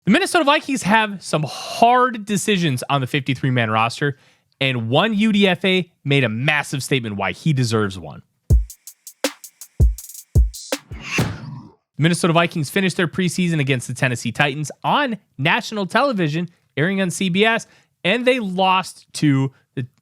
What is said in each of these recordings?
The Minnesota Vikings have some hard decisions on the 53-man roster, and one UDFA made a massive statement why he deserves one. The Minnesota Vikings finished their preseason against the Tennessee Titans on national television, airing on CBS, and they lost to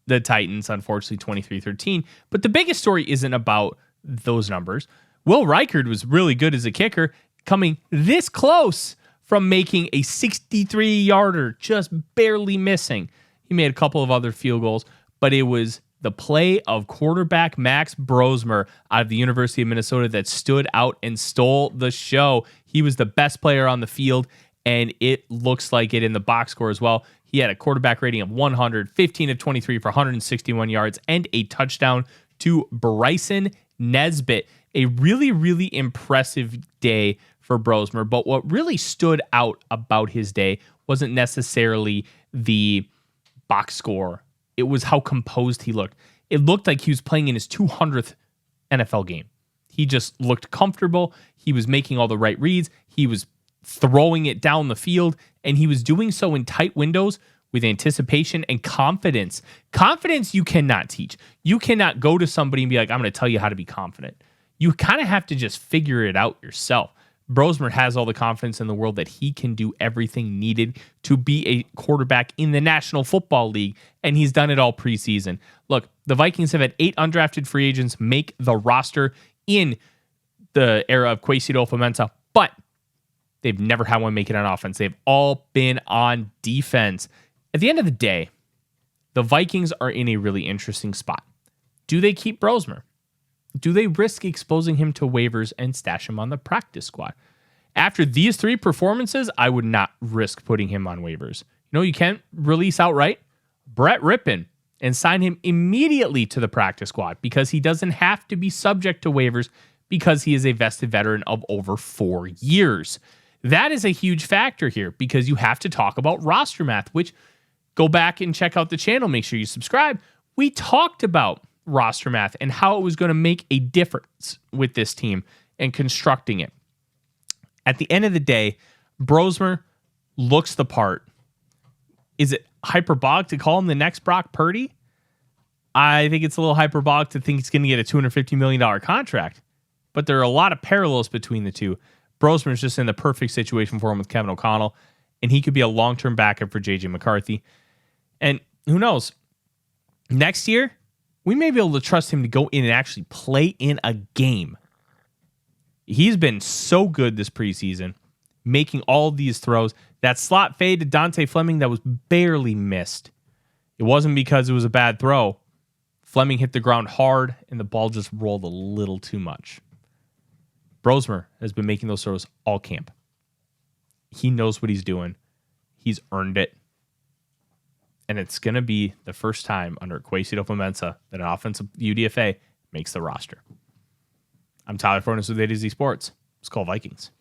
the Titans, unfortunately, 23-13. But the biggest story isn't about those numbers. Will Reichard was really good as a kicker, coming this close from making a 63-yarder, just barely missing. He made a couple of other field goals, but it was the play of quarterback Max Brosmer out of the University of Minnesota that stood out and stole the show. He was the best player on the field, and it looks like it in the box score as well. He had a quarterback rating of 100, 15 of 23 for 161 yards, and a touchdown to Bryson Nesbitt. A really, really impressive day for Brosmer, but what really stood out about his day wasn't necessarily the box score. It was how composed he looked. It looked like he was playing in his 200th NFL game. He just looked comfortable. He was making all the right reads. He was throwing it down the field, and he was doing so in tight windows with anticipation and confidence. Confidence you cannot teach. You cannot go to somebody and be like, I'm going to tell you how to be confident. You kind of have to just figure it out yourself. Brosmer has all the confidence in the world that he can do everything needed to be a quarterback in the National Football League, and he's done it all preseason. Look, the Vikings have had 8 undrafted free agents make the roster in the era of Kwesi Adolfo-Mensah, but they've never had one make it on offense. They've all been on defense. At the end of the day, the Vikings are in a really interesting spot. Do they keep Brosmer? Do they risk exposing him to waivers and stash him on the practice squad? After these 3 performances, I would not risk putting him on waivers. You know, you can't release outright Brett Rippon and sign him immediately to the practice squad because he doesn't have to be subject to waivers because he is a vested veteran of over 4 years. That is a huge factor here because you have to talk about roster math, which go back and check out the channel. Make sure you subscribe. We talked about roster math and how it was going to make a difference with this team and constructing it. At the end of the day, Brosmer looks the part. Is it hyperbolic to call him the next Brock Purdy? I think it's a little hyperbolic to think he's going to get a $250 million contract, but there are a lot of parallels between the two. Brosmer is just in the perfect situation for him with Kevin O'Connell, and he could be a long-term backup for J.J. McCarthy. And who knows? Next year, we may be able to trust him to go in and actually play in a game. He's been so good this preseason, making all these throws. That slot fade to Dante Fleming that was barely missed. It wasn't because it was a bad throw. Fleming hit the ground hard, and the ball just rolled a little too much. Brosmer has been making those throws all camp. He knows what he's doing. He's earned it. And it's going to be the first time under Kwesi Adolfo-Mensah that an offensive UDFA makes the roster. I'm Tyler Forness with A to Z Sports. It's called Vikings.